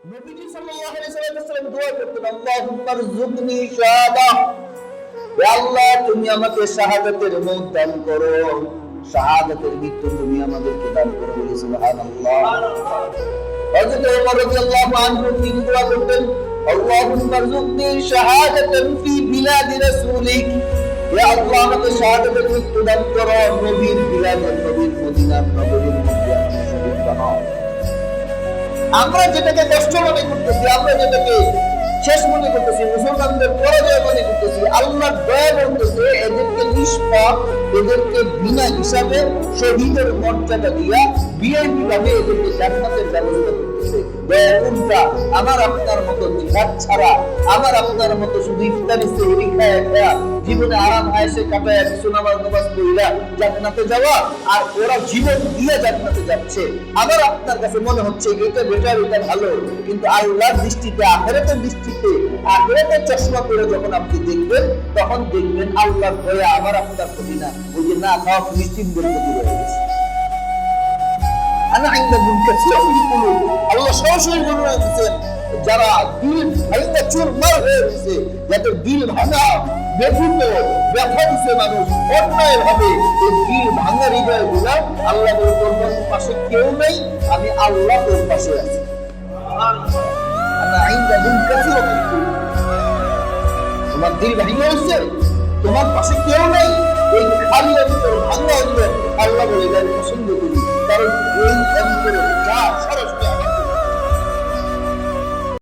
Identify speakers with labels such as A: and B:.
A: নবীজি সাল্লাল্লাহু আলাইহি ওয়াসাল্লাম দোয়া করতেন, আল্লাহুম্মা রযুকনি শাহাদা, হে আল্লাহ তুমি আমাকে শাহাদাতের মওত দান করো, শাহাদাতের মৃত্যু তুমি আমাদেরকে দান করো। বলি সুবহানাল্লাহ। হযরত ওমর রাদিয়াল্লাহু আনহু তিনি দোয়া করতেন, আল্লাহুম্মা রযুকনি শাহাদাতান ফি বিলাদি রাসূলিক, হে আল্লাহ আমাকে শাহাদাতের মৃত্যু দান করো নবীর বিলাদে, নবীর মদিনার নগরীর মধ্যে আমাকে শহীদ বানাও। আমরা যেটাকে কষ্ট মনে করতেছি, আমরা যেটাকে শেষ মনে করতেছি, মুসলমানদের পরাজয় মনে করতেছি, আল্লাহ দয়া করতেছে এদেরকে নিষ্পাপ, এদেরকে বিনা হিসাবে শহীদের মর্যাদা দিয়া ভিআইপি ভাবে এদেরকে জান্নাতের ব্যবস্থা করতেছে। কোনটা আমার আপনার মতো জিহাদ ছাড়া, আমার আপনার মতো শুধু ইফতারি সেহরি খায় জীবনে আরাম আয়েশে কাটায় সুনামাজ নামাজ পড়িলা জান্নাতে যাওয়া, আর ওরা জীবন দিয়ে জান্নাতে যাচ্ছে। আবার আপনার কাছে মনে হচ্ছে এটা বেটার, এটা ভালো, কিন্তু আল্লাহর দৃষ্টিতে, আখিরাতের দৃষ্টিতে, আখিরাতের চশমা পরে যখন আপনি দেখবেন, তখন দেখবেন আল্লাহর ভয়ে আমার আপনার ক্ষতি না, ওই যে না খাওয়া ফিলিস্তিনদের ক্ষতি হয়ে গেছে। আল্লাহ সরাসরি বলে দিয়েছেন, যারা দিল ভাঙা চুরমার হয়ে গেছে, যাদের দিল ভাঙা ব্যথিত ব্যথা দিচ্ছে মানুষ অন্যায় ভাবে, এই দিল ভাঙা হৃদয় গুলা আল্লাহ বলে তোর পাশে কেউ নেই, আমি আল্লাহ তোর পাশে আছি। তোমার দিল ভাঙা হয়েছে, তোমার পাশে কেউ নেই, এই খালি অন্তর ভাঙা অন্তর আল্লাহ বলে পছন্দ করি, কারণ এই অন্তরে যা সরাসরি